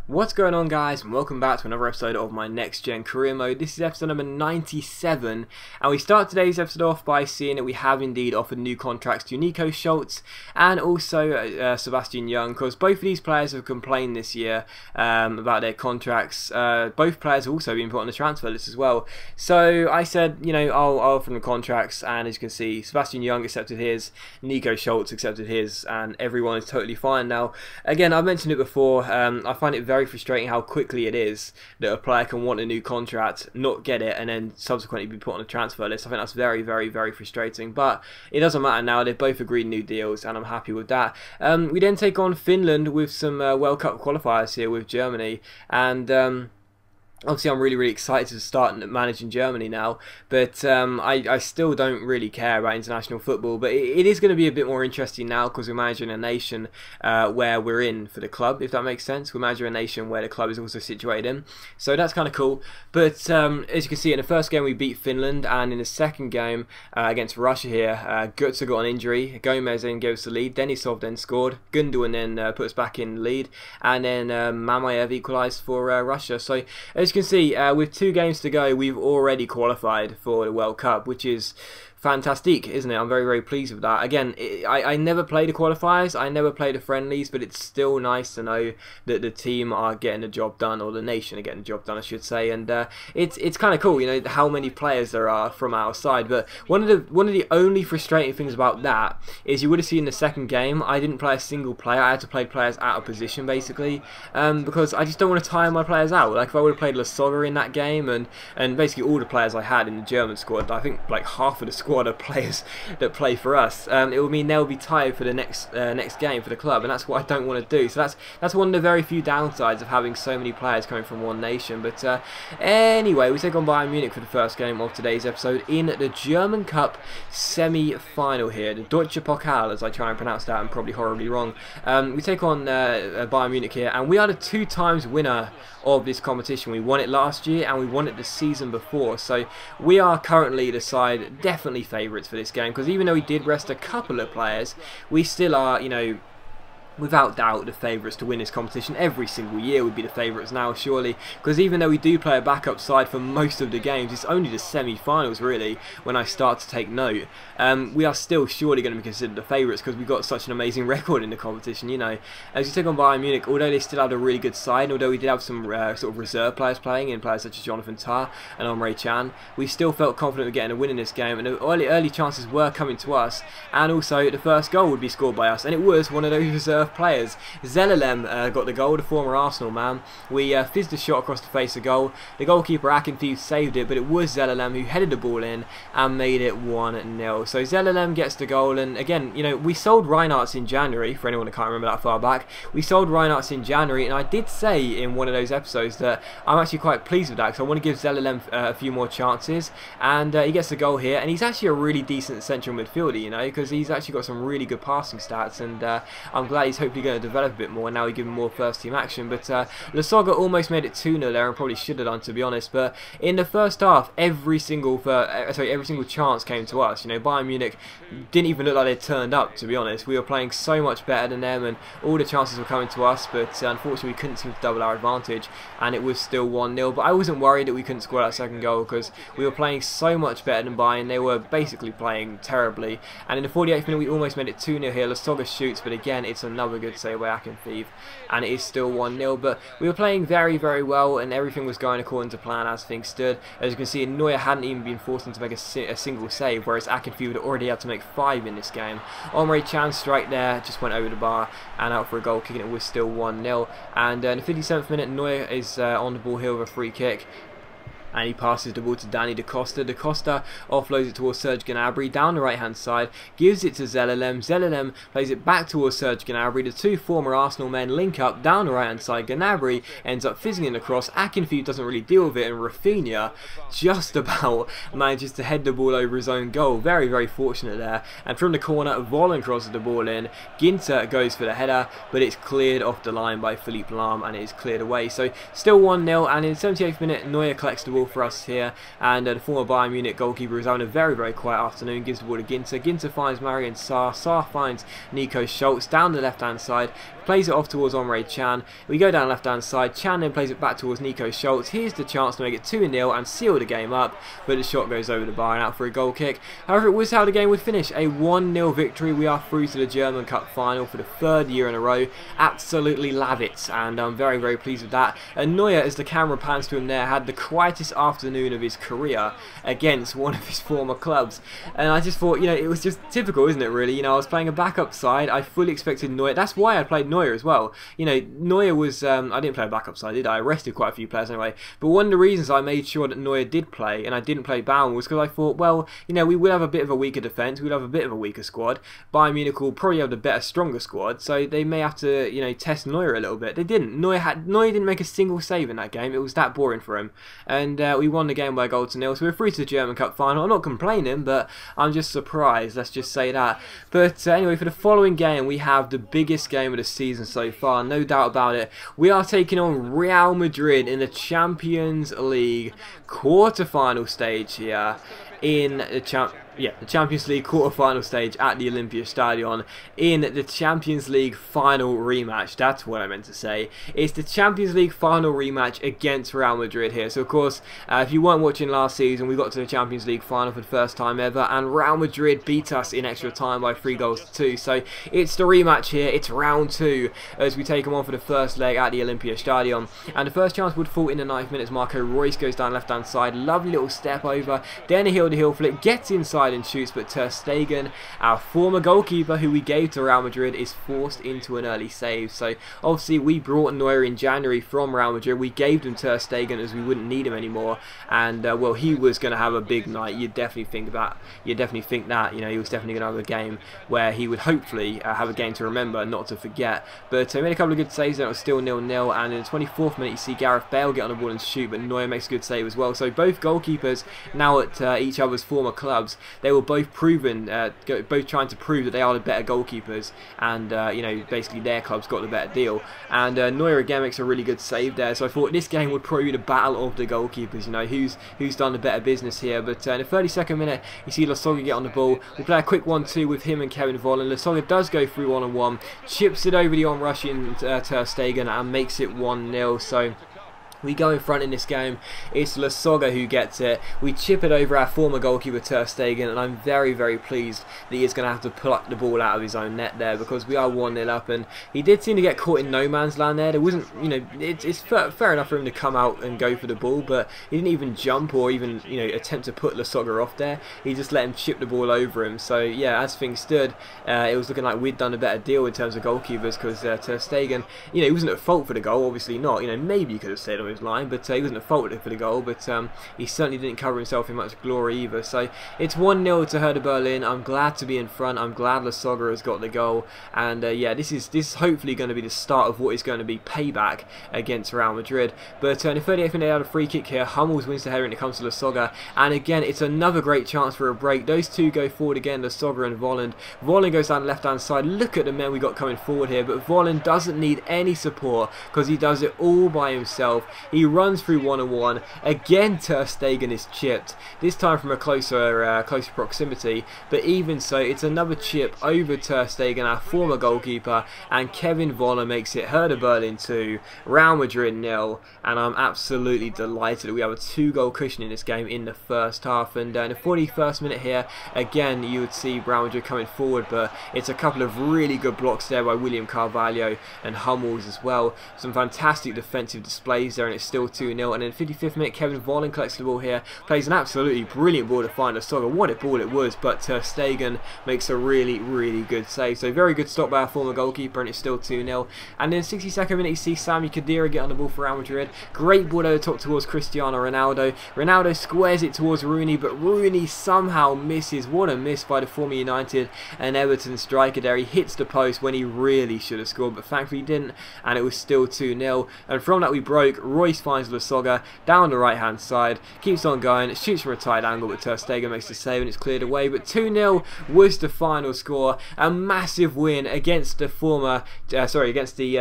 What's going on, guys, and welcome back to another episode of my Next Gen Career Mode. This is episode number 97, and we start today's episode off by seeing that we have indeed offered new contracts to Nico Schultz and also Sebastian Young, because both of these players have complained this year about their contracts. Both players have also been put on the transfer list as well. So I said, you know, I'll offer them contracts, and as you can see, Sebastian Young accepted his, Nico Schultz accepted his, and everyone is totally fine now. Again, I've mentioned it before, I find it very frustrating how quickly it is that a player can want a new contract, not get it, and then subsequently be put on a transfer list. I think that's very, very, very frustrating, but it doesn't matter now. They've both agreed new deals, and I'm happy with that. We then take on Finland with some World Cup qualifiers here with Germany, and obviously, I'm really excited to start managing Germany now, but I still don't really care about international football. But it is going to be a bit more interesting now because we're managing a nation where we're in for the club, if that makes sense. We're managing a nation where the club is also situated in, so that's kind of cool. But as you can see, in the first game we beat Finland, and in the second game against Russia here, Götze got an injury, Gomez then gave us the lead, Denisov then scored, Gundogan then put us back in the lead, and then Mamayev equalised for Russia. So as you can see, with 2 games to go, we've already qualified for the World Cup, which is fantastic, isn't it? I'm very, very pleased with that. Again, I never play the qualifiers, I never play the friendlies, but it's still nice to know that the team are getting the job done, or the nation are getting the job done, I should say. And it's kind of cool, you know, how many players there are from our side. But one of the only frustrating things about that is you would have seen in the second game, I didn't play a single player. I had to play players out of position, basically, because I just don't want to tire my players out. Like, if I would have played Lasogga in that game, and basically all the players I had in the German squad, I think like half of the squad of players that play for us, it will mean they'll be tired for the next game for the club, and that's what I don't want to do. So that's one of the very few downsides of having so many players coming from one nation. But anyway, we take on Bayern Munich for the first game of today's episode in the German Cup semi-final here, the Deutsche Pokal, as I try and pronounce that. I'm probably horribly wrong. We take on Bayern Munich here, and we are the 2 times winner of this competition. We won it last year and we won it the season before, so we are currently the side definitely favourites for this game, because even though we did rest a couple of players, we still are, you know, without doubt the favourites to win this competition. Every single year would be the favourites now, surely, because even though we do play a backup side for most of the games, it's only the semi-finals really when I start to take note. We are still surely going to be considered the favourites because we've got such an amazing record in the competition, you know. As you take on Bayern Munich, although they still had a really good side, although we did have some sort of reserve players playing, in players such as Jonathan Tah and Emre Can, we still felt confident of getting a win in this game, and the early chances were coming to us, and also the first goal would be scored by us, and it was one of those reserve players. Zelalem got the goal, the former Arsenal man. We fizzed a shot across the face of goal. The goalkeeper Akinfeev saved it, but it was Zelalem who headed the ball in and made it 1-0. So Zelalem gets the goal, and again, you know, we sold Reinhardt's in January, for anyone who can't remember that far back. We sold Reinhardt's in January, and I did say in one of those episodes that I'm actually quite pleased with that, because I want to give Zelalem a few more chances, and he gets the goal here, and he's actually a really decent central midfielder, you know, because he's actually got some really good passing stats, and I'm glad he's hopefully going to develop a bit more, and now we give him more first team action. But Lasogga almost made it 2-0 there, and probably should have done, to be honest. But in the first half, every single chance came to us. You know, Bayern Munich didn't even look like they turned up, to be honest. We were playing so much better than them, and all the chances were coming to us, but unfortunately we couldn't seem to double our advantage, and it was still 1-0. But I wasn't worried that we couldn't score that second goal, because we were playing so much better than Bayern. They were basically playing terribly, and in the 48th minute we almost made it 2-0 here. Lasogga shoots, but again it's another good save by Akinfeev, and it is still 1-0. But we were playing very, very well, and everything was going according to plan as things stood. As you can see, Neuer hadn't even been forced into make a single save, whereas Akinfeev had already had to make 5 in this game. Emre Can's strike there just went over the bar and out for a goal kick, and it was still 1-0. And in the 57th minute, Neuer is on the ball here with a free kick, and he passes the ball to Danny Da Costa. Da Costa offloads it towards Serge Gnabry down the right hand side, gives it to Zelalem. Zelalem plays it back towards Serge Gnabry. The 2 former Arsenal men link up down the right hand side. Gnabry ends up fizzing in across. Akinfeev doesn't really deal with it, and Rafinha just about manages to head the ball over his own goal. Very, very fortunate there. And from the corner, Vollen crosses the ball in. Ginter goes for the header, but it's cleared off the line by Philippe Lahm, and it is cleared away. So still 1-0, and in the 78th minute, Neuer collects the ball ball for us here, and the former Bayern Munich goalkeeper is having a very quiet afternoon. Gives the ball to Ginter. Ginter finds Marian Sarr. Sarr finds Nico Schultz down the left hand side. Plays it off towards Emre Can. We go down left hand side. Can then plays it back towards Nico Schultz. Here's the chance to make it 2-0 and seal the game up, but the shot goes over the bar and out for a goal kick. However, it was how the game would finish. A 1-0 victory. We are through to the German Cup final for the 3rd year in a row. Absolutely love it, and I'm very pleased with that. And Neuer, as the camera pans to him there, had the quietest afternoon of his career against one of his former clubs. And I just thought, you know, it was just typical, isn't it, really? You know, I was playing a backup side. I fully expected Neuer. That's why I played Neuer as well. You know, Neuer was, I didn't play a backup side, did I? I rested quite a few players anyway. But one of the reasons I made sure that Neuer did play and I didn't play Baumann was because I thought, well, you know, we will have a bit of a weaker defence, we'll have a bit of a weaker squad. Bayern Munich will probably have the better, stronger squad, so they may have to, you know, test Neuer a little bit. They didn't. Neuer didn't make a single save in that game. It was that boring for him. And we won the game by a goal to nil, so we're through to the German Cup final. I'm not complaining, but I'm just surprised, let's just say that. But anyway, for the following game, we have the biggest game of the season so far, no doubt about it. We are taking on Real Madrid in the Champions League quarter-final stage here in the Champions League quarter-final stage at the Olympia Stadion in the Champions League final rematch. That's what I meant to say. It's the Champions League final rematch against Real Madrid here. So, of course, if you weren't watching last season, we got to the Champions League final for the first time ever, and Real Madrid beat us in extra time by 3-2. So, it's the rematch here. It's round 2 as we take them on for the first leg at the Olympia Stadion. And the first chance would fall in the 9th minute as Marco Reus goes down left-hand side. Lovely little step over. Then a heel-to-heel flick. Gets inside and shoots, but Ter Stegen, our former goalkeeper who we gave to Real Madrid, is forced into an early save. So obviously we brought Neuer in January from Real Madrid. We gave them Ter Stegen as we wouldn't need him anymore, and well, he was going to have a big night. You'd definitely think that. You know, he was definitely going to have a game where he would hopefully have a game to remember, not to forget. But he made a couple of good saves there. It was still 0-0, and in the 24th minute you see Gareth Bale get on the ball and shoot, but Neuer makes a good save as well. So both goalkeepers now at each other's former clubs. They were both proven, both trying to prove that they are the better goalkeepers, and you know, basically their club's got the better deal. And Neuer again makes a really good save there. So I thought this game would probably be the battle of the goalkeepers. You know, who's done the better business here. But in the 32nd minute, you see Lasogga get on the ball. We play a quick 1-2 with him and Kevin Volland. Lasogga does go through 1-on-1, chips it over the on-rushing Ter Stegen and makes it 1-0. So we go in front in this game. It's Lasogga who gets it. We chip it over our former goalkeeper Ter Stegen, and I'm very pleased that he's going to have to pluck the ball out of his own net there, because we are 1-0 up, and he did seem to get caught in no man's land there. There wasn't, you know, it's fair enough for him to come out and go for the ball, but he didn't even jump or even, you know, attempt to put Lasogga off there. He just let him chip the ball over him. So yeah, as things stood, it was looking like we'd done a better deal in terms of goalkeepers, because Ter Stegen, you know, he wasn't at fault for the goal, obviously not. You know, maybe he could have stayed on his line, but he wasn't at fault for the goal, but he certainly didn't cover himself in much glory either. So it's 1-0 to Hertha Berlin. I'm glad to be in front. I'm glad Lasogga has got the goal, and yeah, this is hopefully going to be the start of what is going to be payback against Real Madrid. But in the 38th minute, they had a free kick here. Hummels wins the header when it comes to Lasogga, and again, it's another great chance for a break. Those two go forward again, Lasogga and Volland. Volland goes down the left-hand side. Look at the men we got coming forward here, but Volland doesn't need any support because he does it all by himself. He runs through 1-on-1. Again, Ter Stegen is chipped, this time from a closer proximity, but even so, it's another chip over Ter Stegen, our former goalkeeper, and Kevin Volland makes it Hertha Berlin 2, Real Madrid 0, and I'm absolutely delighted that we have a 2-goal cushion in this game in the first half. And in the 41st minute here, again, you would see Real Madrid coming forward, but it's a couple of really good blocks there by William Carvalho and Hummels as well. Some fantastic defensive displays there, and it's still 2-0. And in the 55th minute, Kevin Volland collects the ball here, plays an absolutely brilliant ball to find Lasogga. What a ball it was, but Ter Stegen makes a really good save. So very good stop by our former goalkeeper, and it's still 2-0. And in the 62nd minute, you see Sami Khedira get on the ball for Real Madrid. Great ball over the top towards Cristiano Ronaldo. Ronaldo squares it towards Rooney, but Rooney somehow misses. What a miss by the former United and Everton striker there. He hits the post when he really should have scored, but thankfully he didn't, and it was still 2-0. And from that we broke Royce finds Lasogga down the right hand side, keeps on going, shoots from a tight angle, but Ter Stegen makes the save and it's cleared away. But 2-0 was the final score. A massive win against the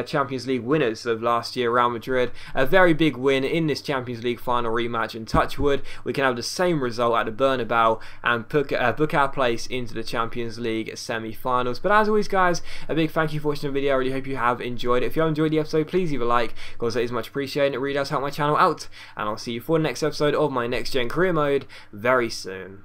Champions League winners of last year, Real Madrid. A very big win in this Champions League final rematch, and touch wood, we can have the same result at the Bernabeu and book our place into the Champions League semi-finals. But as always guys, a big thank you for watching the video. I really hope you have enjoyed it. If you have enjoyed the episode, please leave a like, because that is much appreciated. It really does help my channel out, and I'll see you for the next episode of my next gen career mode very soon.